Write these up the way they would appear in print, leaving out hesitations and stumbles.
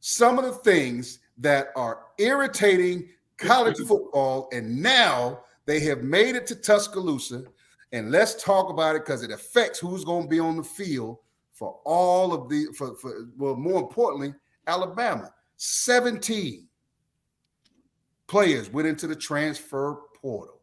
some of the things that are irritating college football, and now they have made it to Tuscaloosa. And let's talk about it because it affects who's going to be on the field for all of the, well, more importantly, Alabama. 17 players went into the transfer portal.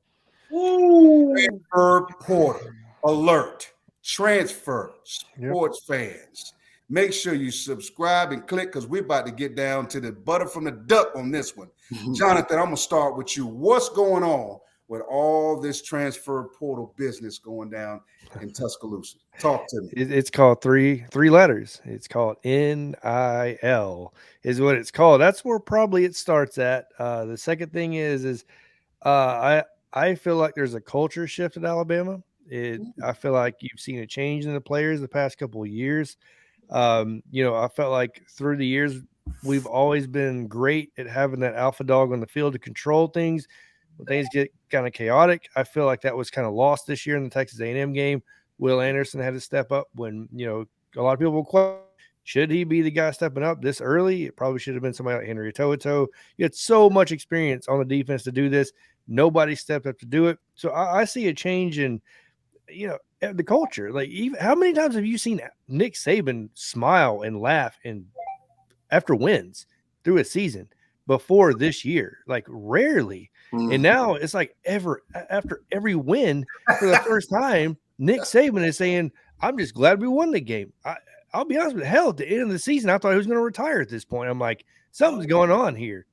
Ooh. Transfer portal alert. Transfer sports fans. Make sure you subscribe and click because we're about to get down to the butter from the duck on this one. Jonathan, I'm going to start with you. What's going on with all this transfer portal business going down in Tuscaloosa? Talk to me. It's called three letters. It's called NIL is what it's called. That's where probably it starts at. The second thing is I feel like there's a culture shift at Alabama. I feel like you've seen a change in the players the past couple of years. I felt like through the years we've always been great at having that alpha dog on the field to control things. When things get kind of chaotic, I feel like that was kind of lost this year in the Texas A&M game. Will Anderson had to step up when, a lot of people will question, should he be the guy stepping up this early? It probably should have been somebody like Henry To'oTo'o. You had so much experience on the defense to do this. Nobody stepped up to do it. So I see a change in, the culture. Like, even how many times have you seen Nick Saban smile and laugh and after wins through a season before this year? Like, rarely. And now it's like after every win for the first time, Nick Saban is saying, I'm just glad we won the game. I'll be honest with you, hell, at the end of the season, I thought he was going to retire at this point. I'm like, something's going on here.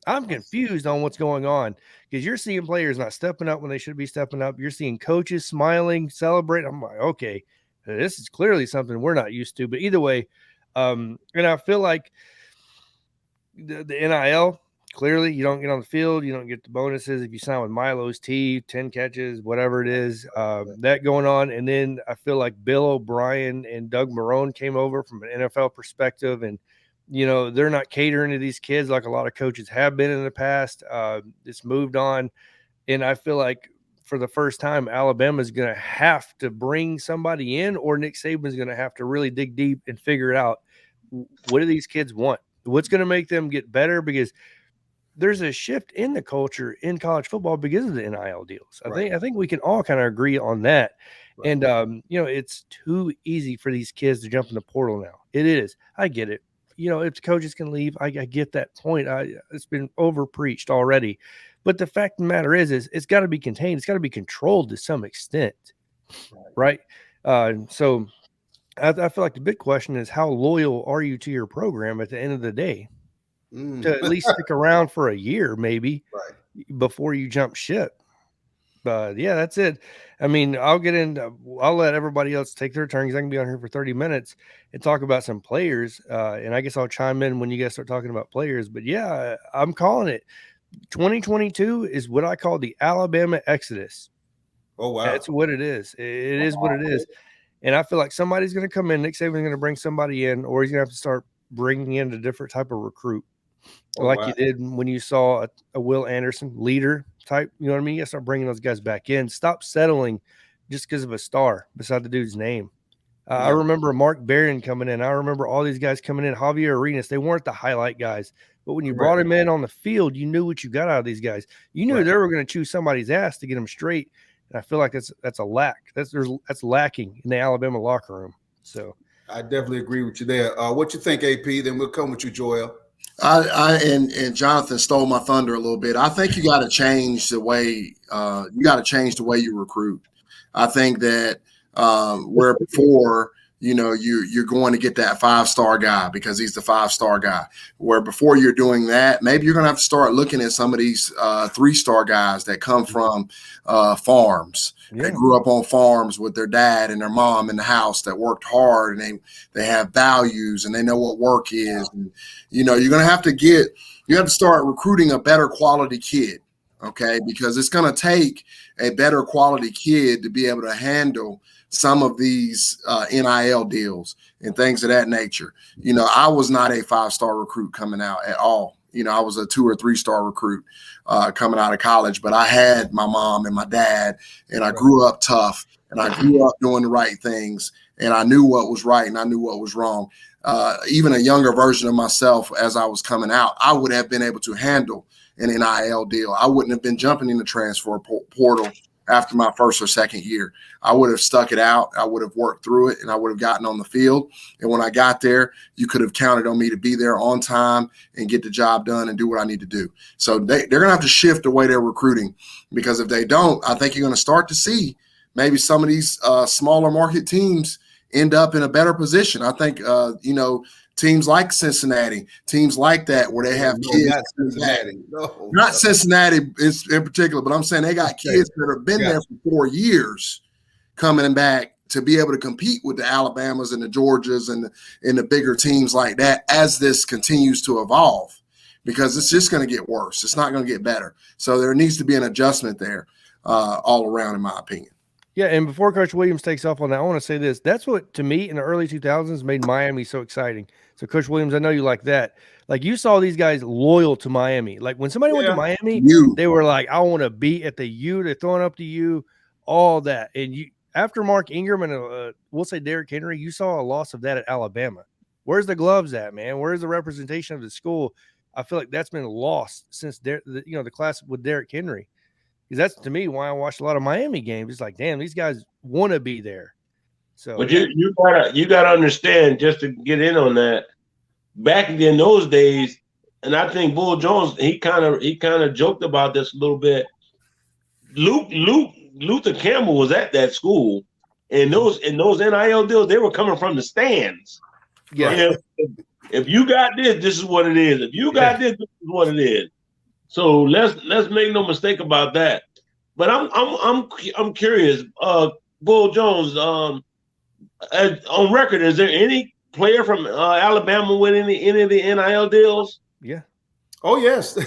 I'm confused on what's going on because you're seeing players not stepping up when they should be stepping up. You're seeing coaches smiling, celebrate. I'm like, okay, this is clearly something we're not used to. But either way, and I feel like the NIL, clearly you don't get on the field, you don't get the bonuses if you sign with Milo's T, 10 catches, whatever it is, that going on. And then I feel like Bill O'Brien and Doug Marrone came over from an NFL perspective, and they're not catering to these kids like a lot of coaches have been in the past. It's moved on. And I feel like for the first time, Alabama is going to have to bring somebody in, or Nick Saban is going to have to really dig deep and figure out, what do these kids want? What's going to make them get better? Because there's a shift in the culture in college football because of the NIL deals. I think we can all kind of agree on that. Right. And, it's too easy for these kids to jump in the portal now. It is. I get it. If the coaches can leave, I get that point. It's been over preached already. But the fact of the matter is it's got to be contained. It's got to be controlled to some extent. Right. So I feel like the big question is, how loyal are you to your program at the end of the day? To at least stick around for a year, maybe, before you jump ship. But yeah, that's it. I mean, I'll let everybody else take their turn because I can be on here for 30 minutes and talk about some players. And I guess I'll chime in when you guys start talking about players. But yeah, I'm calling it. 2022 is what I call the Alabama Exodus. Oh, wow. That's what it is. It is what it is. And I feel like somebody's going to come in. Nick Saban's going to bring somebody in, or he's going to have to start bringing in a different type of recruit. You did when you saw a Will Anderson leader type, you know what I mean? You got to start bringing those guys back in. Stop settling just because of a star beside the dude's name. I remember Mark Barron coming in. I remember all these guys coming in. Javier Arenas, they weren't the highlight guys. But when you brought him in on the field, you knew what you got out of these guys. You knew they were going to choose somebody's ass to get them straight. And I feel like that's a lack. That's lacking in the Alabama locker room. So I definitely agree with you there. What you think, AP? Then we'll come with you, Joel. And Jonathan stole my thunder a little bit. I think you got to change the way you recruit. I think that where before, you're going to get that 5-star guy because he's the 5-star guy. Where before you're doing that, maybe you're going to have to start looking at some of these 3-star guys that come from farms. Yeah. They grew up on farms with their dad and their mom in the house that worked hard, and they have values and they know what work is. And, you're going to have to start recruiting a better quality kid. Okay. Because it's going to take a better quality kid to be able to handle some of these NIL deals and things of that nature. I was not a 5-star recruit coming out at all. I was a 2 or 3-star recruit coming out of college, but I had my mom and my dad, and I grew up tough, and I grew up doing the right things, and I knew what was right and I knew what was wrong. even a younger version of myself as I was coming out, I would have been able to handle an NIL deal. I wouldn't have been jumping in the transfer portal after my first or second year. I would have stuck it out. I would have worked through it, and I would have gotten on the field. And when I got there, you could have counted on me to be there on time and get the job done and do what I need to do. So they're going to have to shift the way they're recruiting, because if they don't, I think you're going to start to see maybe some of these smaller market teams end up in a better position. I think, teams like Cincinnati, teams like that, where they have kids. Not Cincinnati. No. Not Cincinnati in particular, but I'm saying they got kids that have been there for 4 years coming back to be able to compete with the Alabamas and the Georgias and the bigger teams like that as this continues to evolve, because it's just going to get worse. It's not going to get better. So there needs to be an adjustment there all around, in my opinion. Yeah, and before Coach Williams takes off on that, I want to say this. That's what, to me, in the early 2000s made Miami so exciting. So, Coach Williams, I know you like that. Like, you saw these guys loyal to Miami. Like, when somebody went to Miami, they were like, I want to be at the U. They're throwing up to you, all that. And you, after Mark Ingram and, we'll say Derrick Henry, you saw a loss of that at Alabama. Where's the gloves at, man? Where's the representation of the school? I feel like that's been lost since, the class with Derrick Henry. Because that's, to me, why I watched a lot of Miami games. It's like, damn, these guys want to be there. So, but you gotta understand, just to get in on that. Back in those days, and I think Bull Jones, he kind of joked about this a little bit. Luther Campbell was at that school, and those NIL deals, they were coming from the stands. Yeah. If you got this is what it is. If you got this is what it is. So let's make no mistake about that. But I'm curious, Bull Jones, on record, is there any player from Alabama with any of the NIL deals? Yeah. Oh yes,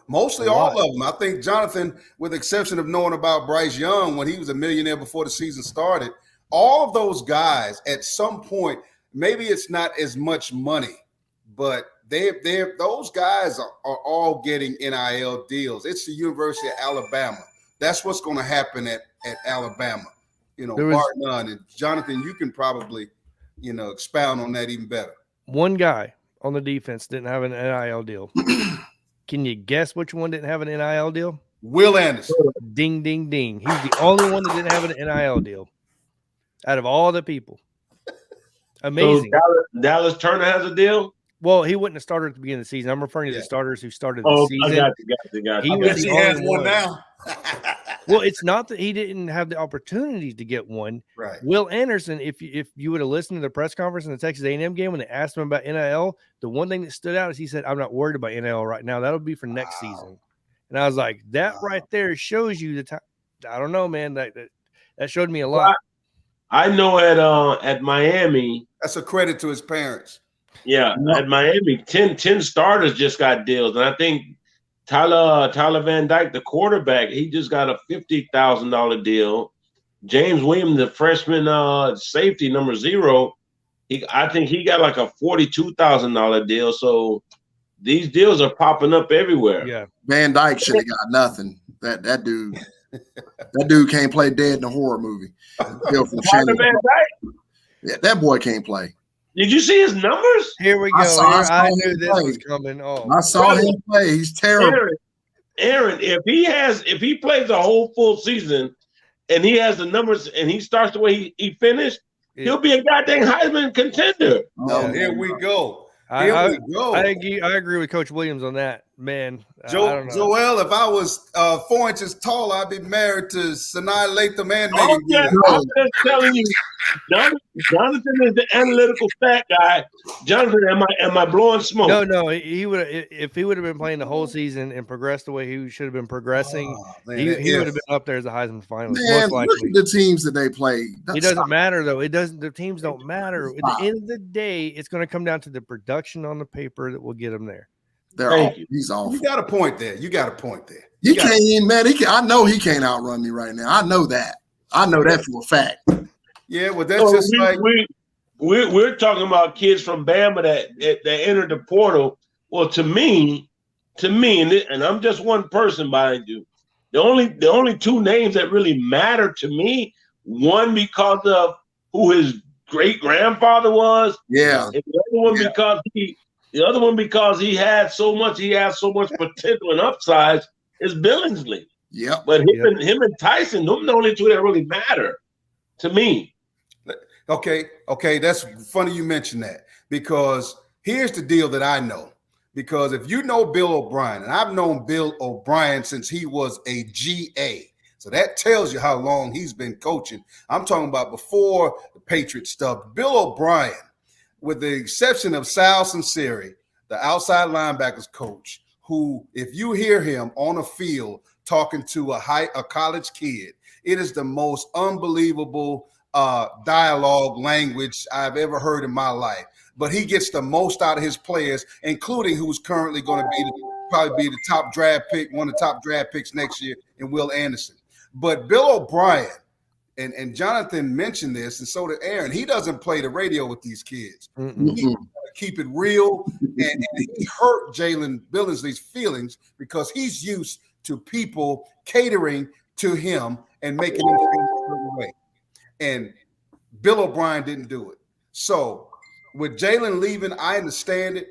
mostly all of them. I think Jonathan, with the exception of knowing about Bryce Young when he was a millionaire before the season started, all of those guys at some point, maybe it's not as much money, but those guys are all getting NIL deals. It's the University of Alabama. That's what's going to happen at Alabama. Bar none. And Jonathan, you can probably, expound on that even better. One guy on the defense didn't have an NIL deal. Can you guess which one didn't have an NIL deal? Will Anderson. Ding, ding, ding. He's the only one that didn't have an NIL deal out of all the people. Amazing. So Dallas Turner has a deal? Well, he wouldn't have started at the beginning of the season. I'm referring to the starters who started the season. I got you. He has one now. Well, it's not that he didn't have the opportunity to get one. Right. Will Anderson, if you would have listened to the press conference in the Texas A&M game when they asked him about NIL, the one thing that stood out is he said, I'm not worried about NIL right now. That'll be for next season. And I was like, that right there shows you the time. I don't know, man. That showed me a lot. I know at Miami. That's a credit to his parents. Yeah, at Miami, 10 starters just got deals. And I think Tyler Van Dyke, the quarterback, he just got a $50,000 deal. James Williams, the freshman safety, number 0, I think he got like a $42,000 deal. So these deals are popping up everywhere. Yeah, Van Dyke should have got nothing. That dude can't play dead in a horror movie. Tyler Van Dyke? Yeah, that boy can't play. Did you see his numbers? Here we go. I knew this was coming. I saw him play. He's terrible. Aaron, if he plays a whole full season and he has the numbers and he starts the way he finished, he'll be a goddamn Heisman contender. Here we go. I agree with Coach Williams on that, man. Joel, if I was 4 inches tall, I'd be married to Sinai Latham and Megan. I'm just telling you, Jonathan is the analytical stat guy. Jonathan, am I blowing smoke? No. He would if he would have been playing the whole season and progressed the way he should have been progressing. He would have been up there as a Heisman finalist. Man, most likely. look at the teams that they play. It doesn't matter though. It doesn't. The teams don't matter. At the end of the day, it's going to come down to the production on the paper that will get them there. He's awful. You got a point there. You can't even, man. I know he can't outrun me right now. I know that. For a fact. Yeah, well, that's just like we're talking about kids from Bama that entered the portal. Well, to me, and I'm just one person behind you. The only two names that really matter to me, one because of who his great grandfather was. Yeah. And the other one because he had so much potential and upside is Billingsley. Yep. But him and Tyson, them the only two that really matter to me. Okay, that's funny you mentioned that, because here's the deal that I know. Because if you know Bill O'Brien, and I've known Bill O'Brien since he was a GA, so that tells you how long he's been coaching. I'm talking about before the Patriot stuff. Bill O'Brien, with the exception of Sal Sinceri, the outside linebackers coach, who, if you hear him on a field talking to a college kid, it is the most unbelievable dialogue language I've ever heard in my life. But he gets the most out of his players, including who's currently going to probably be the top draft pick, one of the top draft picks next year, in Will Anderson. But Bill O'Brien, and Jonathan mentioned this, and so did Aaron, he doesn't play the radio with these kids. He keep it real, and he hurt Jaleel Billingsley's feelings because he's used to people catering to him and making him feel a certain way. And Bill O'Brien didn't do it. So with Jaleel leaving, I understand it,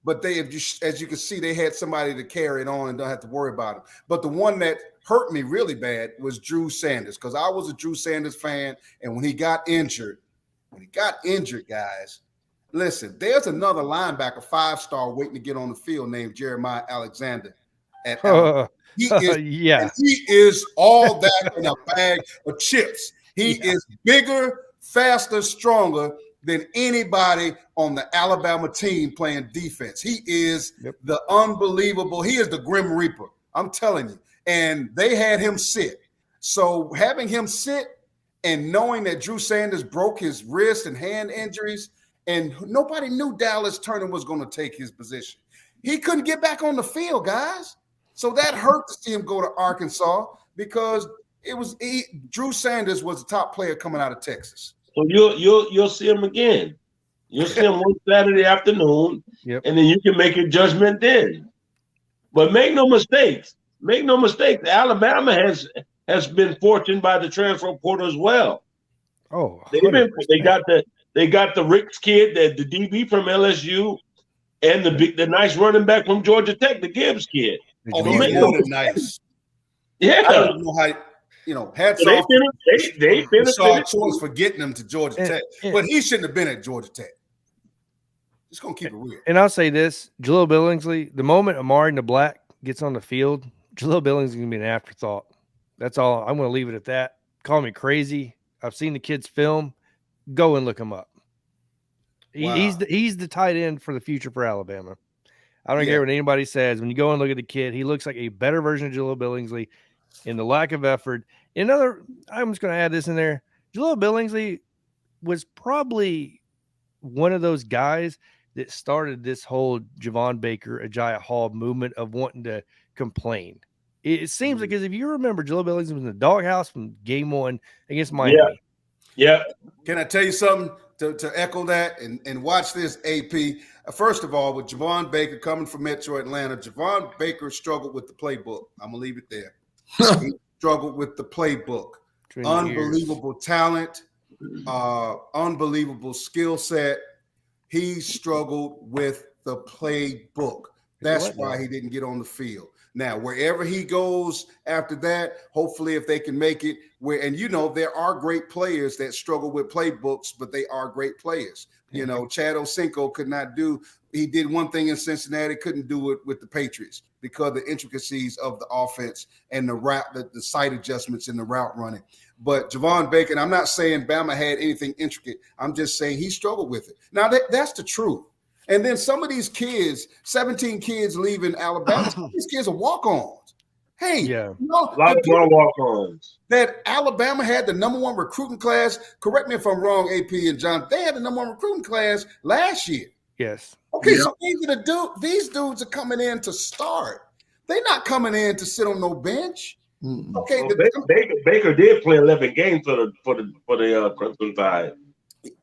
but as you can see, they had somebody to carry it on and don't have to worry about him. But the one that hurt me really bad was Drew Sanders, because I was a Drew Sanders fan, and when he got injured, guys, listen, there's another linebacker, 5-star, waiting to get on the field named Jeremiah Alexander. He is all that in a bag of chips. He is bigger, faster, stronger than anybody on the Alabama team playing defense. He is the unbelievable. He is the Grim Reaper. I'm telling you. And they had him sit. So having him sit and knowing that Drew Sanders broke his wrist and hand injuries, and nobody knew Dallas Turner was going to take his position. He couldn't get back on the field, guys. So that hurt to see him go to Arkansas, because Drew Sanders was the top player coming out of Texas. So you'll see him again. You'll see him one Saturday afternoon, and then you can make your judgment then. But make no mistakes. Alabama has been fortunate by the transfer portal as well. Oh, they got the Ricks kid, the DB from LSU, and the nice running back from Georgia Tech, the Gibbs kid. Oh, he's more than nice. Yeah, I don't know how. Hats off they benefited for getting him to Georgia Tech, but he shouldn't have been at Georgia Tech. Just gonna keep it real. And I'll say this: Jaleel Billingsley, the moment Amari Nablack gets on the field, Jaleel Billingsley is gonna be an afterthought. That's all. I'm gonna leave it at that. Call me crazy. I've seen the kid's film. Go and look him up. Wow. He's the tight end for the future for Alabama. I don't care what anybody says. When you go and look at the kid, he looks like a better version of Jaleel Billingsley in the lack of effort. I'm just going to add this in there. Jaleel Billingsley was probably one of those guys that started this whole Javon Baker, Agiah Hall movement of wanting to complain. It seems like, because if you remember, Jaleel Billingsley was in the doghouse from game 1 against Miami. Yeah. Can I tell you something to echo that and watch this, AP? First of all, with Javon Baker coming from Metro Atlanta, Javon Baker struggled with the playbook. I'm going to leave it there. He struggled with the playbook. Unbelievable talent, unbelievable skill set. He struggled with the playbook. That's why he didn't get on the field. Now, wherever he goes after that, hopefully if they can make it there are great players that struggle with playbooks, but they are great players. Chad Osinko he did one thing in Cincinnati, couldn't do it with the Patriots because of the intricacies of the offense and the sight adjustments in the route running. But Javon Baker, and I'm not saying Bama had anything intricate. I'm just saying he struggled with it. Now, that's the truth. And then some of these kids, 17 kids leaving Alabama, these kids are walk-ons. Hey, a lot more walk-ons. That Alabama had the #1 recruiting class. Correct me if I'm wrong, AP and John. They had the #1 recruiting class last year. Yes. Okay, so these dudes are coming in to start. They're not coming in to sit on no bench. Okay, Baker did play 11 games for the Crimson Tide.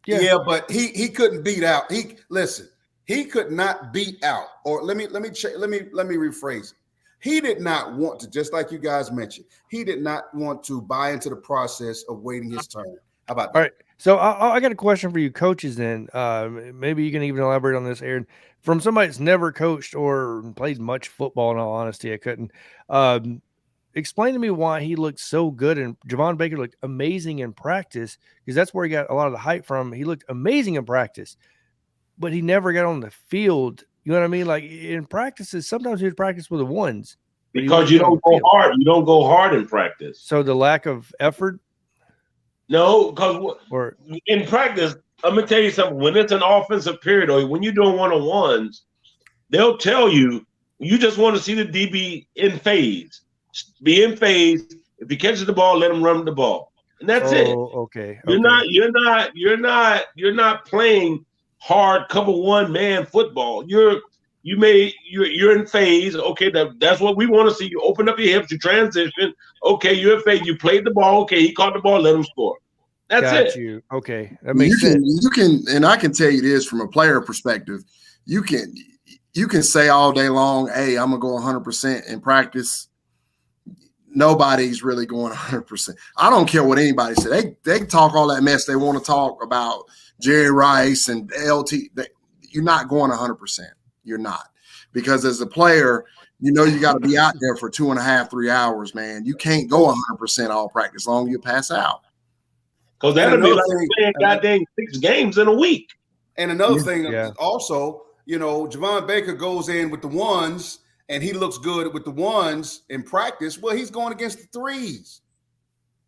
Yeah, but he couldn't beat out. He could not beat out. Or let me rephrase it. He did not want to, just like you guys mentioned, he did not want to buy into the process of waiting his turn. How about that? All right. So I got a question for you coaches then. Maybe you can even elaborate on this, Aaron. From somebody that's never coached or played much football, in all honesty, I couldn't. Explain to me why he looked so good and Javon Baker looked amazing in practice, because that's where he got a lot of the hype from. He looked amazing in practice, but he never got on the field. You know what I mean? Like in practices, sometimes he would practice with the ones. Because you don't go hard. You don't go hard in practice. So the lack of effort? No, because in practice, I'm going to tell you something. When it's an offensive period or when you're doing one-on-ones, they'll tell you, you just want to see the DB in phase. Be in phase. If he catches the ball, let him run the ball. And that's it. Okay. You're not playing hard cover one man football. You're in phase. Okay, that's what we want to see. You open up your hips, you transition. Okay, you're in phase. You played the ball. Okay, he caught the ball. Let him score. That's it. You. Okay, that makes sense. You can, and I can tell you this from a player perspective. You can say all day long, "Hey, I'm gonna go 100% in practice." Nobody's really going 100%. I don't care what anybody said. They can talk all that mess they want to talk about Jerry Rice and LT. You're not going 100%. You're not, because as a player, you got to be out there for 2.5, 3 hours, man. You can't go 100% all practice long. You pass out. Because that'll be like playing goddamn 6 games in a week. And another thing also, Javon Baker goes in with the ones and he looks good with the ones in practice. Well, he's going against the threes.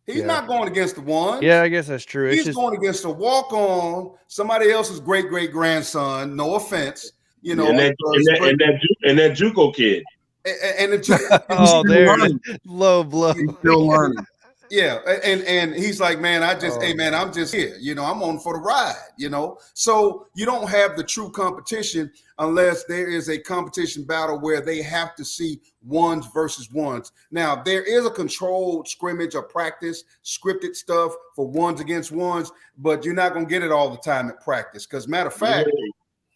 He's not going against the ones. Yeah, I guess that's true. He's going against a walk-on, somebody else's great-great-grandson. No offense. And that JUCO kid. And the low blow. He's still learning. Yeah, and he's like, man, hey, man, I'm just here. I'm on for the ride, So you don't have the true competition unless there is a competition battle where they have to see ones versus ones. Now, there is a controlled scrimmage or practice, scripted stuff for ones against ones, but you're not going to get it all the time at practice. Because matter of fact,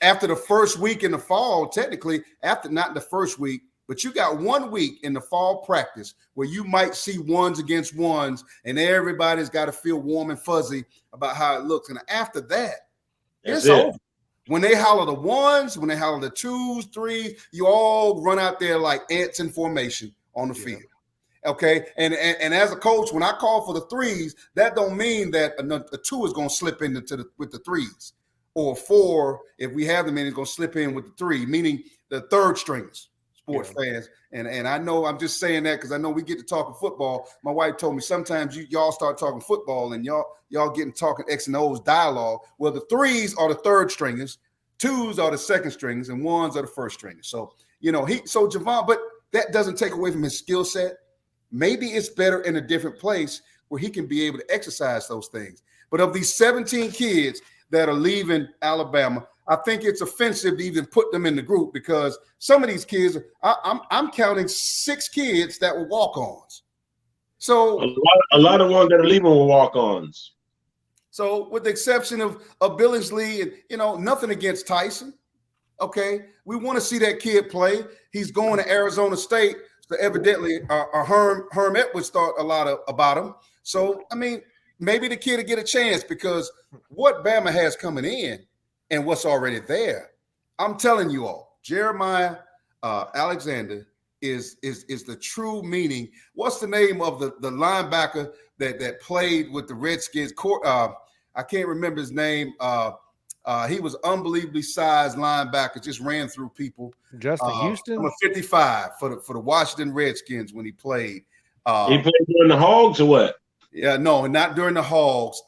after the first week in the fall, technically, not the first week, but you got 1 week in the fall practice where you might see ones against ones, and everybody's got to feel warm and fuzzy about how it looks. And after that, it's over. When they holler the ones, when they holler the 2s, 3s, you all run out there like ants in formation on the field. Okay, and as a coach, when I call for the 3s, that don't mean that a 2 is going to slip into with the 3s, or 4 if we have them in, it's going to slip in with the 3, meaning the third stringers. Sports fans, and I know I'm just saying that because I know we get to talking football. My wife told me sometimes y'all start talking football and y'all getting talking X and O's dialogue. Well, the 3s are the third stringers, 2s are the second stringers, and 1s are the first stringers. So Javon, but that doesn't take away from his skill set. Maybe it's better in a different place where he can be able to exercise those things. But of these 17 kids that are leaving Alabama, I think it's offensive to even put them in the group because some of these kids, I'm counting 6 kids that were walk-ons. So a lot of ones that are leaving were walk-ons. So with the exception of Billingsley, and nothing against Tyson. Okay, we want to see that kid play. He's going to Arizona State, so evidently Herm Edwards thought a lot about him. So I mean, maybe the kid will get a chance because what Bama has coming in. And what's already there, I'm telling you all, Jeremiah Alexander is the true meaning. What's the name of the linebacker that played with the Redskins? I can't remember his name. He was unbelievably sized linebacker, just ran through people. Justin Houston? Number 55 for the Washington Redskins when he played. He played during the Hogs or what? Yeah, no, not during the Hogs.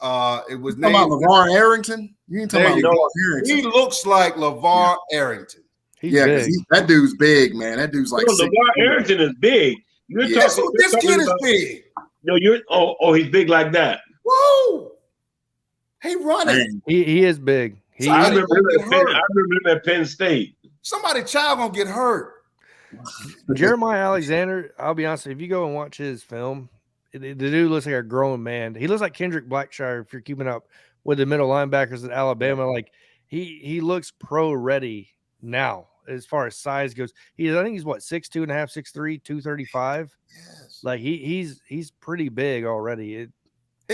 It was named LeVar Arrington. You ain't talking about LeVar Arrington. He looks like LeVar Arrington. Because that dude's big, man. That dude's like LeVar Arrington is big. This kid is big. No, he's big like that. Whoa! He running. He is big. I remember him at Penn State. Somebody child gonna get hurt. Jeremiah Alexander, I'll be honest, if you go and watch his film, the dude looks like a grown man. He looks like Kendrick Blackshire if you're keeping up with the middle linebackers at Alabama. Like he looks pro ready now as far as size goes. I think he's what 6'2.5", 6'3", 235. Yes. Like he's pretty big already.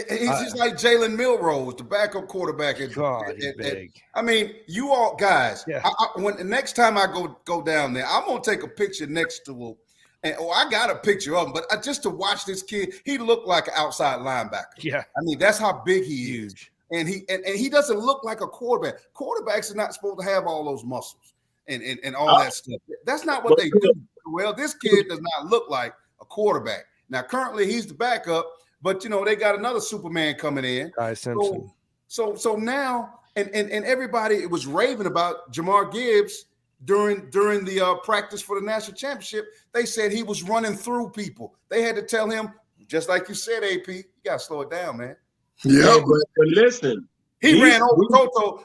He's like Jalen Milrose, the backup quarterback. God, he's big. I mean, you all guys. Yeah. When the next time I go down there, I'm gonna take a picture next to him. And I got a picture of him, but just to watch this kid, he looked like an outside linebacker. Yeah, I mean that's how big he is. huge. And he doesn't look like a quarterback. Quarterbacks are not supposed to have all those muscles and all that stuff. That's not what they do. Well, this kid does not look like a quarterback. Now, currently he's the backup, but they got another Superman coming in. Tyson. So now, and everybody was raving about Jamar Gibbs during the practice for the national championship. They said he was running through people. They had to tell him, just like you said, AP, you gotta slow it down, man. Yeah, but listen, he ran over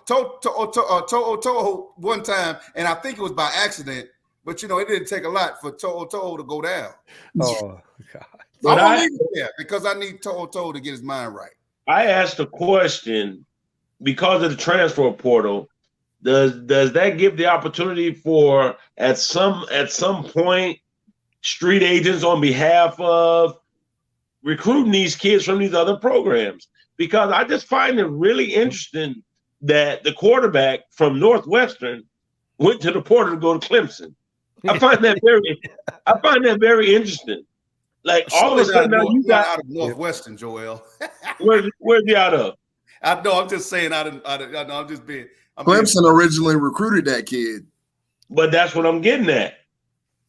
Toho one time, and I think it was by accident. But it didn't take a lot for Toho to go down. Oh God! But I leave it there because I need Toho to get his mind right. I asked a question because of the transfer portal. Does that give the opportunity for at some point street agents on behalf of recruiting these kids from these other programs? Because I just find it really interesting that the quarterback from Northwestern went to the portal to go to Clemson. I find that very interesting. Like all of a sudden now you got out of Northwestern, Joel. Where's he out of? I know. I'm just saying. I'm just being. Clemson originally recruited that kid. But that's what I'm getting at.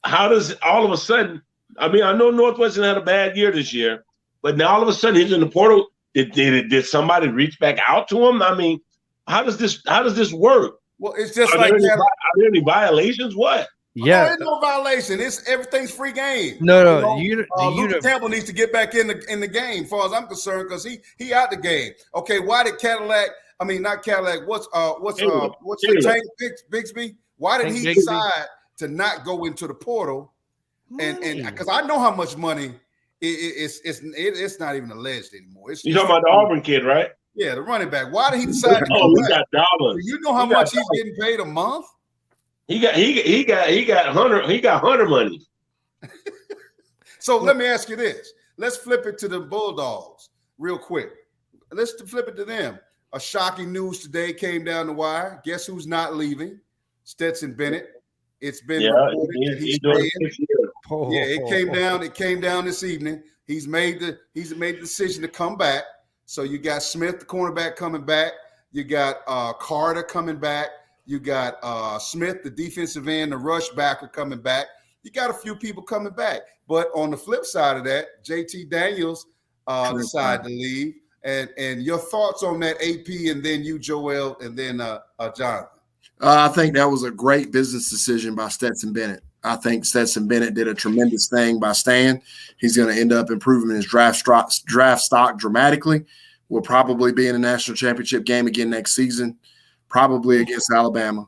How does all of a sudden? I mean, I know Northwestern had a bad year this year, but now all of a sudden he's in the portal. Did somebody reach back out to him? I mean, how does this work? Well, it's just are there any violations? What? Yeah, there's no violation. Everything's free game. No. Luka Campbell needs to get back in the game, as far as I'm concerned, because he out the game. Okay, why did Cadillac? I mean, not Cadillac. What's the Tank Bigsby? Why did he decide to not go into the portal? And because I know how much money it's not even alleged anymore. You talking about the Auburn kid, right? Yeah, the running back. Why did he decide to go back? He got dollars. Do you know how much he's getting paid a month? He got Hunter money. So let me ask you this. Let's flip it to the Bulldogs real quick. Let's flip it to them. A shocking news today came down the wire. Guess who's not leaving? Stetson Bennett. It's been reported that he's staying. It came down this evening. He's made the decision to come back. So you got Smith, the cornerback, coming back. You got Carter coming back. You got Smith, the defensive end, the rush backer, coming back. You got a few people coming back. But on the flip side of that, JT Daniels decided to leave. And your thoughts on that, AP, and then you, Joel, and then Jonathan. I think that was a great business decision by Stetson Bennett. I think Stetson Bennett did a tremendous thing by staying. He's going to end up improving his draft stock dramatically. Will probably be in the national championship game again next season, probably against Alabama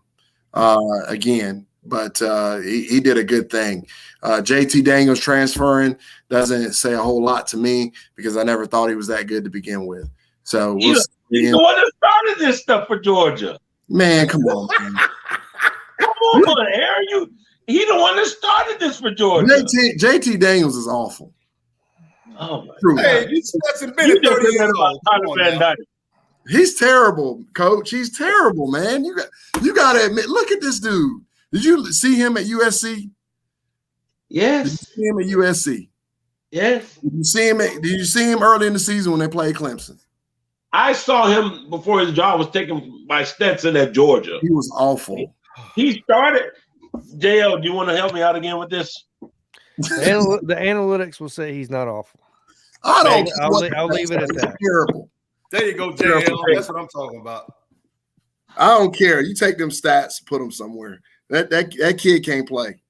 again. But he did a good thing. JT Daniels transferring doesn't say a whole lot to me because I never thought he was that good to begin with. So he's the one that started this stuff for Georgia. Man, come on, man. Come on, Aaron. He the one that started this for Georgia. JT Daniels is awful. Oh my God. You Stetson Bennett 30 years old. He's terrible, coach. He's terrible, man. You got to admit, look at this dude. Did you see him at USC? Yes. Did you see him at USC? Yes. Did you see him early in the season when they played Clemson? I saw him before his job was taken by Stetson at Georgia. He was awful. He started. JL, do you want to help me out again with this? The analytics will say he's not awful. I'll leave it at that. Terrible. There you go, JL. That's what I'm talking about. I don't care. You take them stats, put them somewhere. That kid can't play.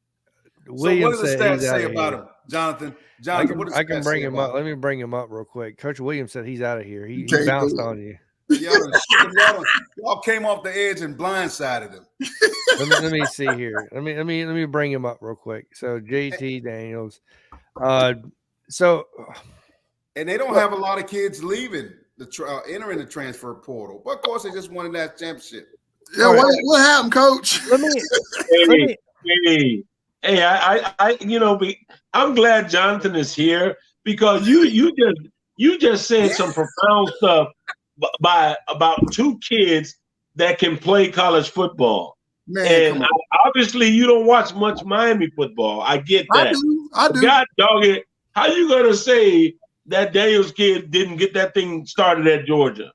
So what does the stats say about him, Jonathan? I can bring him up. Let me bring him up real quick. Coach Williams said he's out of here. He bounced on you. Y'all came off the edge and blindsided him. Let me see here. Let me bring him up real quick. So JT Daniels. And they don't have a lot of kids leaving entering the transfer portal. But of course, they just won that championship. Yeah, what happened, Coach? I'm glad Jonathan is here because you You just said some profound stuff by about two kids that can play college football. Man, and obviously, you don't watch much Miami football. I get that. I do. God dog it. How you gonna say that Daniels kid didn't get that thing started at Georgia?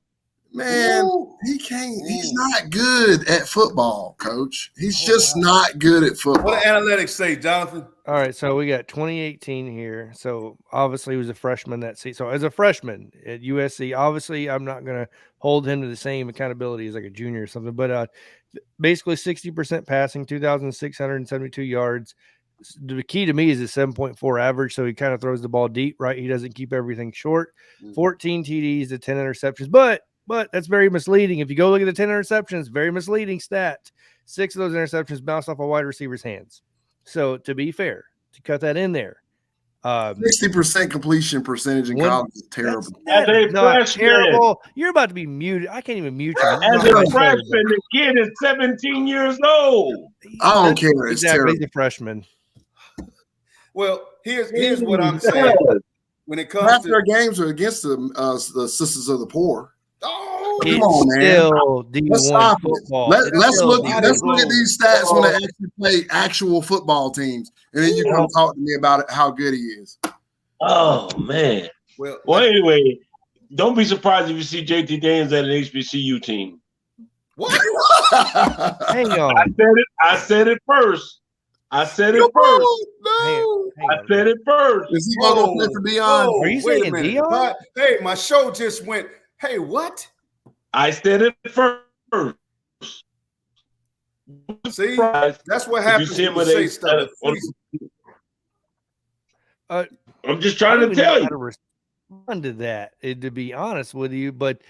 Man, he can't. He's not good at football, Coach. He's just not good at football. What do analytics say, Jonathan? All right, so we got 2018 here. So obviously he was a freshman that season. So as a freshman at USC, obviously I'm not going to hold him to the same accountability as like a junior or something, but basically 60% passing, 2,672 yards. The key to me is a 7.4 average, so he kind of throws the ball deep, right? He doesn't keep everything short. 14 TDs to 10 interceptions, but that's very misleading. If you go look at the 10 interceptions, very misleading stat. 6 of those interceptions bounced off a wide receiver's hands. So to be fair, to cut that in there, 60% completion percentage in college is terrible. As a freshman, terrible. You're about to be muted. I can't even mute you. As a freshman, the kid is 17 years old. I don't care. It's terrible. He's a freshman. Well, here's what I'm saying. When it comes half to their games are against the Sisters of the Poor. Oh, come on, man. Still D1 football. Let's look at these stats when they actually play actual football teams, and then you come talk to me about how good he is. Oh man. Well, anyway, don't be surprised if you see JT Daniels at an HBCU team. What? Hang on. I said it first. I said it first. I said it first. Is he going to play for Deion? Are you saying Deion? Hey, my show just went. Hey, what? I said it first. See, that's what happens when you say stuff. I'm just trying to tell you. To respond to that, to be honest with you, but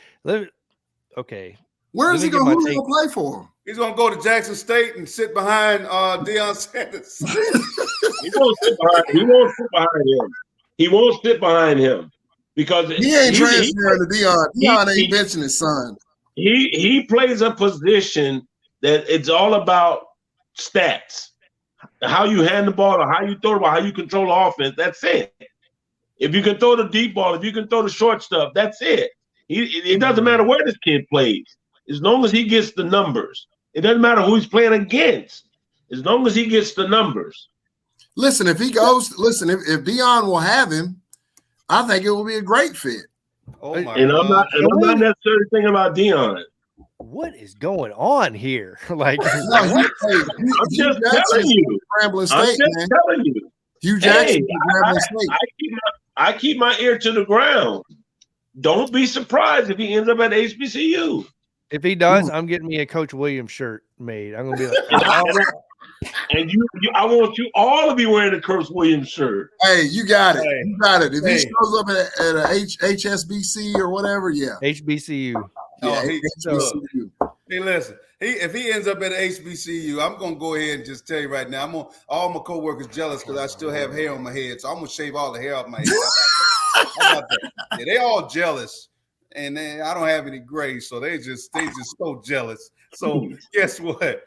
okay. Where is he going to play for him? He's going to go to Jackson State and sit behind Deion Sanders. He won't sit behind him. He won't sit behind him because he ain't transferring to Deion. Deion ain't benching his son. He plays a position that it's all about stats, how you hand the ball, or how you throw the ball, how you control the offense. That's it. If you can throw the deep ball, if you can throw the short stuff, that's it. It doesn't matter where this kid plays, as long as he gets the numbers. It doesn't matter who he's playing against, as long as he gets the numbers. Listen, if if Deion will have him, I think it will be a great fit. Oh my God. I'm not necessarily thinking about Deion. What is going on here? Like, I'm just telling you. Hugh Jackson, I keep my ear to the ground. Don't be surprised if he ends up at HBCU. If he does, I'm getting me a Coach Williams shirt made. I'm gonna be like, I want you all to be wearing a Coach Williams shirt. Hey, you got it. You got it. If he shows up at a HSBC or whatever, HBCU. HBCU. Hey, listen. If he ends up at HBCU, I'm gonna go ahead and just tell you right now. All my coworkers jealous because I still have hair on my head, so I'm gonna shave all the hair off my head. How about that? Yeah, they all jealous, and then I don't have any gray, so they just so jealous. So guess what?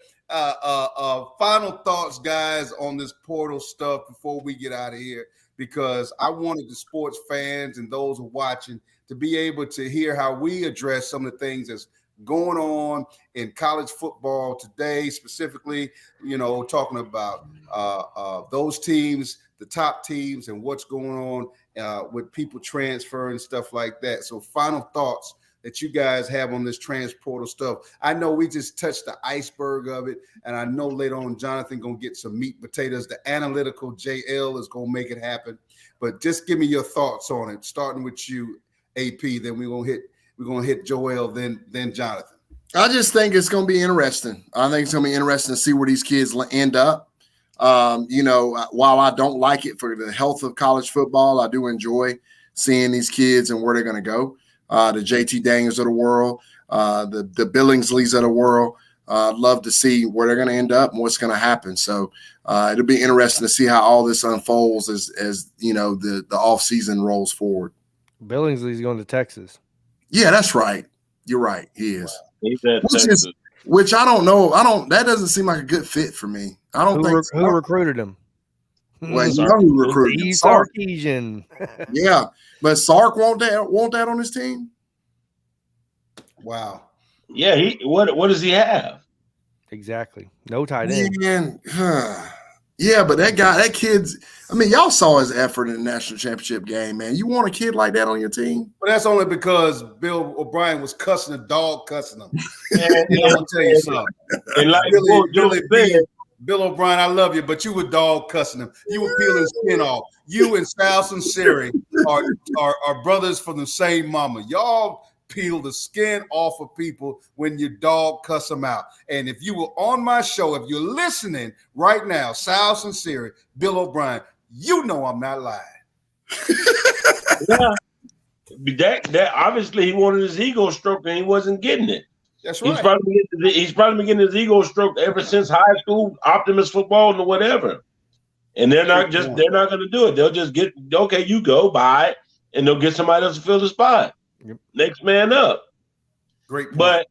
Final thoughts, guys, on this portal stuff before we get out of here, because I wanted the sports fans and those who are watching to be able to hear how we address some of the things that's going on in college football today, specifically, talking about those teams, the top teams, and what's going on with people transferring and stuff like that. So final thoughts that you guys have on this transportal stuff. I know we just touched the iceberg of it, and I know later on Jonathan gonna get some meat and potatoes. The analytical JL is gonna make it happen, but just give me your thoughts on it, starting with you, AP. Then we're gonna hit Joel, then Jonathan. I just think it's gonna be interesting. I think it's gonna be interesting to see where these kids end up. While I don't like it for the health of college football, I do enjoy seeing these kids and where they're gonna go. The JT Daniels of the world, the Billingsleys of the world. I'd love to see where they're going to end up and what's going to happen. So it'll be interesting to see how all this unfolds as the off season rolls forward. Billingsley's going to Texas. Yeah, that's right. You're right. He is. He's at Texas. Which I don't know. That doesn't seem like a good fit for me. I don't think who recruited him. Well, you know who recruited him. Steve Sark. Sarkisian. Yeah, but Sark want that on his team. Wow. Yeah, what does he have? Exactly. No tight end. Man, yeah, but that kid's. I mean, y'all saw his effort in the national championship game, man. You want a kid like that on your team? But that's only because Bill O'Brien was cussing a dog, cussing him. And I'm gonna tell you something. like Bill O'Brien, I love you, but you were dog cussing him. You were peeling skin off. You and Styles and Siri are brothers from the same mama. Y'all peel the skin off of people when you dog cuss them out. And if you were on my show, if you're listening right now, Styles and Siri, Bill O'Brien, you know I'm not lying. Yeah. That obviously he wanted his ego stroked and he wasn't getting it. That's right. He's probably been getting his ego stroked ever since high school, Optimus football and whatever. And they're not going to do it. They'll just get, okay, you go, bye, and they'll get somebody else to fill the spot. Yep. Next man up. Great point.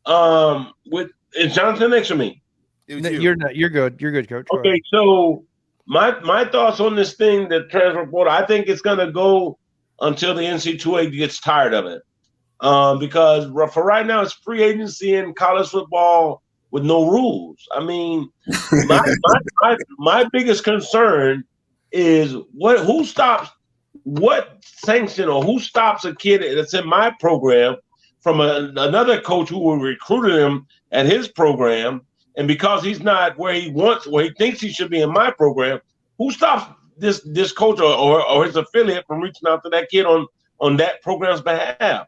But is Jonathan next to me? You're not. You're good. You're good, Coach. Okay, so my thoughts on this thing, the transfer portal, I think it's going to go until the NCAA gets tired of it. Because for right now, it's free agency in college football with no rules. I mean, my biggest concern is who stops a kid that's in my program from another coach who will recruit him at his program, and because he's not where he thinks he should be in my program, who stops this coach or his affiliate from reaching out to that kid on that program's behalf?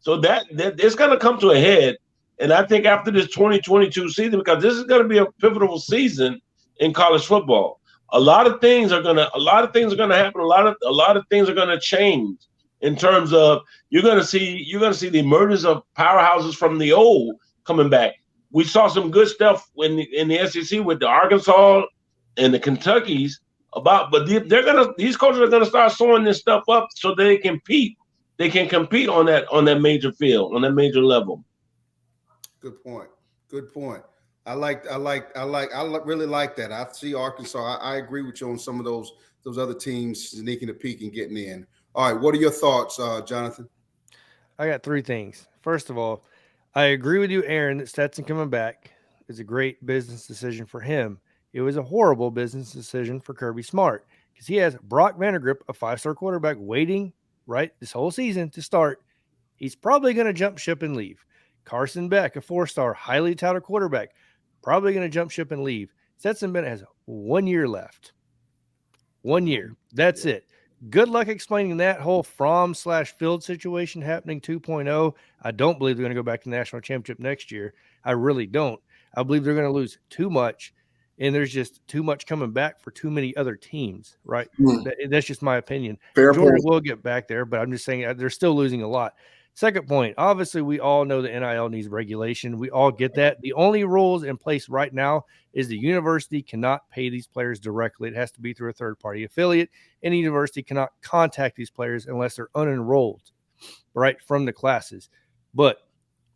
So that it's going to come to a head, and I think after this 2022 season, because this is going to be a pivotal season in college football. A lot of things are going to happen. A lot of things are going to change in terms of you're going to see the emergence of powerhouses from the old coming back. We saw some good stuff in the SEC with the Arkansas and the Kentuckys but these coaches are going to start sewing this stuff up so they can compete. They can compete on that major field, on that major level. Good point. I really like that. I see Arkansas. I agree with you on some of those other teams sneaking a peek and getting in. All right, what are your thoughts, Jonathan? I got three things. First of all, I agree with you, Aaron, that Stetson coming back is a great business decision for him. It was a horrible business decision for Kirby Smart because he has Brock Vandergriff, a 5-star quarterback, waiting this whole season to start. He's probably going to jump ship and leave. Carson Beck, a 4-star, highly touted quarterback, probably going to jump ship and leave. Stetson Bennett has 1 year left. 1 year. That's it. Good luck explaining that whole Fromm/Field situation happening 2.0. I don't believe they're going to go back to the national championship next year. I really don't. I believe they're going to lose too much, and there's just too much coming back for too many other teams, right? That's just my opinion. Jordan will get back there, but I'm just saying they're still losing a lot. Second point, obviously we all know the NIL needs regulation. We all get that. The only rules in place right now is the university cannot pay these players directly. It has to be through a third-party affiliate. Any university cannot contact these players unless they're unenrolled, right, from the classes. But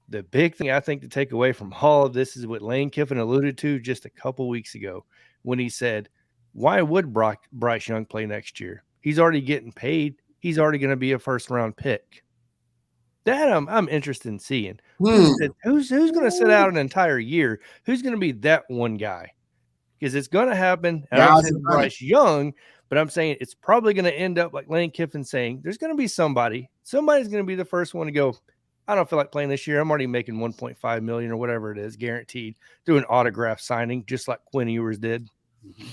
the big thing I think to take away from all of this is what Lane Kiffin alluded to just a couple weeks ago when he said, why would Bryce Young play next year? He's already getting paid. He's already going to be a first-round pick. That I'm interested in seeing. Who's going to sit out an entire year? Who's going to be that one guy? Because it's going to happen. And I'm saying Bryce Young, but I'm saying it's probably going to end up like Lane Kiffin saying, there's going to be somebody's going to be the first one to go, I don't feel like playing this year. I'm already making $1.5 million or whatever it is, guaranteed, through an autograph signing, just like Quinn Ewers did. Mm-hmm.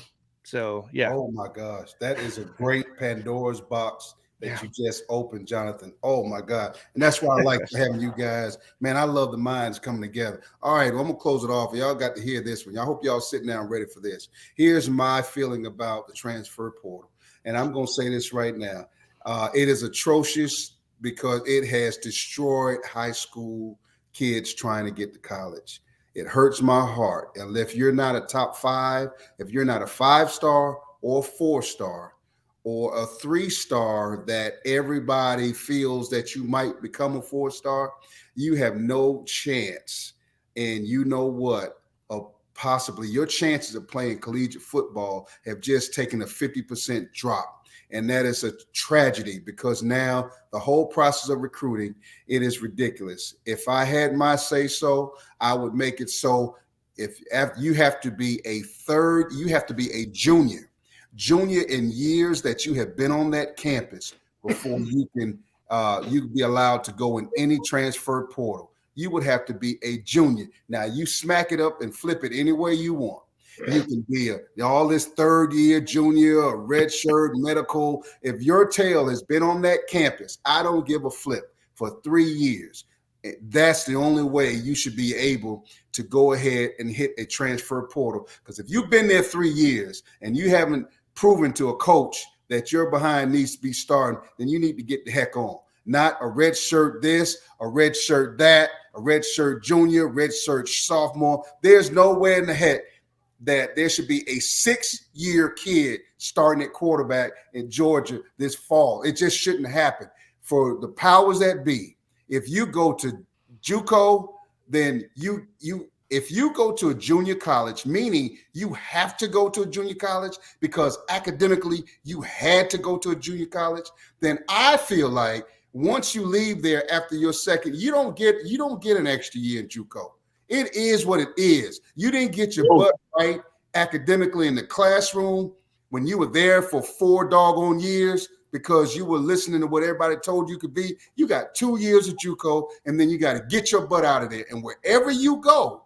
So, yeah. Oh, my gosh. That is a great Pandora's box that you just opened, Jonathan. Oh, my God. And that's why I like having you guys. Man, I love the minds coming together. All right, well, I'm going to close it off. Y'all got to hear this one. I hope y'all sitting down ready for this. Here's my feeling about the transfer portal. And I'm going to say this right now. It is atrocious because it has destroyed high school kids trying to get to college. It hurts my heart. And if you're not a top 5, if you're not a 5-star or 4-star, or a 3-star that everybody feels that you might become a 4-star, you have no chance. And you know what? possibly your chances of playing collegiate football have just taken a 50% drop. And that is a tragedy because now the whole process of recruiting, it is ridiculous. If I had my say so, I would make it so if you have to be a junior in years that you have been on that campus before you can be allowed to go in any transfer portal. You would have to be a junior. Now you smack it up and flip it any way you want. You can be all this third year junior, a red shirt, medical. If your tail has been on that campus, I don't give a flip for 3 years. That's the only way you should be able to go ahead and hit a transfer portal. Because if you've been there 3 years and you haven't proven to a coach that your behind needs to be starting, then you need to get the heck on. Not a red shirt this, a red shirt that, a red shirt junior, red shirt sophomore. There's nowhere in the heck that there should be a 6-year kid starting at quarterback in Georgia this fall. It just shouldn't happen. For the powers that be, if you go to JUCO, then if you go to a junior college, meaning you have to go to a junior college because academically you had to go to a junior college, then I feel like once you leave there after your second, you don't get an extra year in JUCO. It is what it is. You didn't get your butt right academically in the classroom when you were there for 4 doggone years because you were listening to what everybody told you could be. You got 2 years of JUCO, and then you got to get your butt out of there. And wherever you go,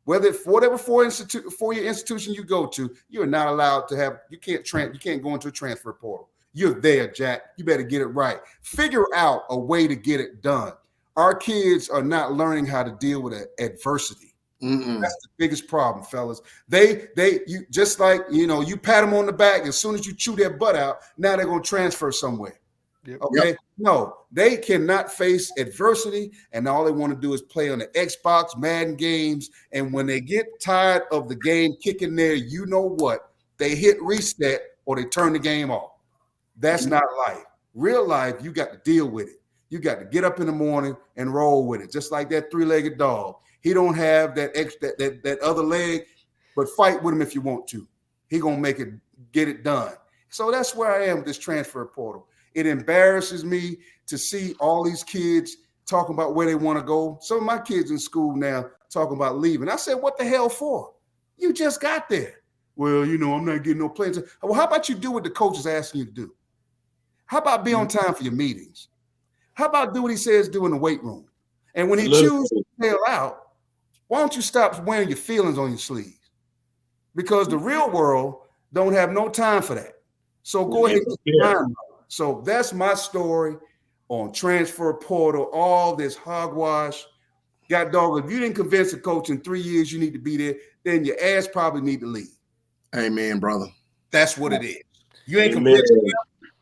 whether whatever four-year institution you go to, you're not allowed to have. You can't go into a transfer portal. You're there, Jack. You better get it right. Figure out a way to get it done. Our kids are not learning how to deal with adversity. Mm-mm. That's the biggest problem, fellas. You just like, you pat them on the back. As soon as you chew their butt out, now they're going to transfer somewhere. Yep. Okay. Yep. No, they cannot face adversity. And all they want to do is play on the Xbox, Madden games. And when they get tired of the game kicking there, you know what? They hit reset or they turn the game off. That's not life. Real life, you got to deal with it. You got to get up in the morning and roll with it, just like that 3-legged dog. He don't have that other leg, but fight with him if you want to. He gonna get it done. So that's where I am with this transfer portal. It embarrasses me to see all these kids talking about where they want to go. Some of my kids in school now talking about leaving. I said, what the hell for? You just got there. Well, I'm not getting no plans. Well, how about you do what the coach is asking you to do? How about be on time for your meetings? How about do what he says do in the weight room? And when he chooses to bail out, why don't you stop wearing your feelings on your sleeves? Because the real world don't have no time for that. So go ahead and get your mind right. So that's my story on transfer portal, all this hogwash. God dog, if you didn't convince a coach in 3 years you need to be there, then your ass probably need to leave. Amen, brother. That's what it is. You ain't convinced him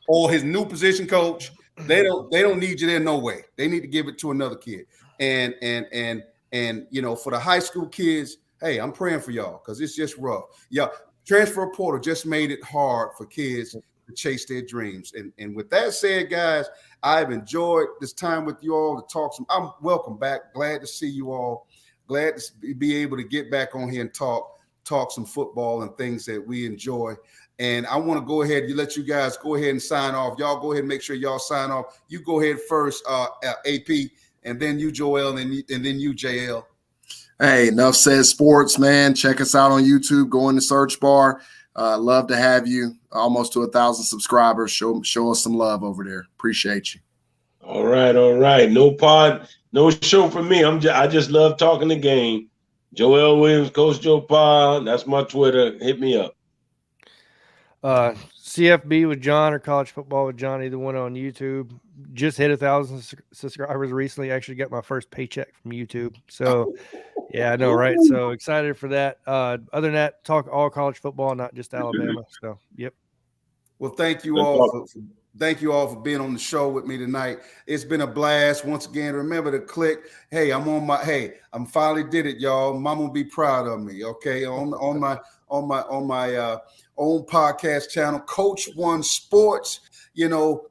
or his new position coach. They don't need you there no way. They need to give it to another kid. And for the high school kids, hey, I'm praying for y'all because it's just rough. Yeah, transfer portal just made it hard for kids to chase their dreams. And with that said, guys, I've enjoyed this time with you all to talk some. I'm welcome back. Glad to see you all. Glad to be able to get back on here and talk some football and things that we enjoy. And I want to go ahead and let you guys go ahead and sign off. Y'all go ahead and make sure y'all sign off. You go ahead first, AP, and then you, Joel, and then you, JL. Hey, enough said sports, man. Check us out on YouTube. Go in the search bar. Love to have you. Almost to 1,000 subscribers. Show us some love over there. Appreciate you. All right. No show for me. I just love talking the game. Joel Williams, Coach Joe Pa. That's my Twitter. Hit me up. CFB with John or College Football with John, either one on YouTube. Just hit 1,000 subscribers recently. Actually got my first paycheck from YouTube. So, yeah, I know, right? So excited for that. Other than that, talk all college football, not just Alabama. So, yep. Well, thank you all for being on the show with me tonight. It's been a blast. Once again, remember to click. Hey, I'm finally did it, y'all. Mama will be proud of me. Okay, on my own podcast channel, Coach One Sports.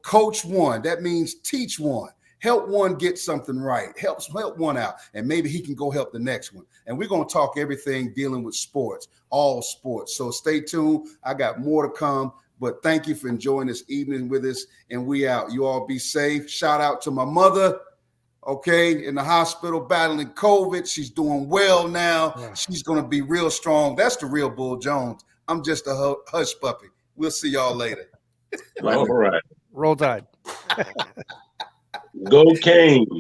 Coach One. That means teach one. help one get something right, help one out, and maybe he can go help the next one. And we're going to talk everything dealing with sports, all sports. So stay tuned. I got more to come. But thank you for enjoying this evening with us, and we out. You all be safe. Shout out to my mother, okay, in the hospital battling COVID. She's doing well now. Yeah. She's going to be real strong. That's the real Bull Jones. I'm just a hush puppy. We'll see y'all later. All right. Roll Tide. Go Kane.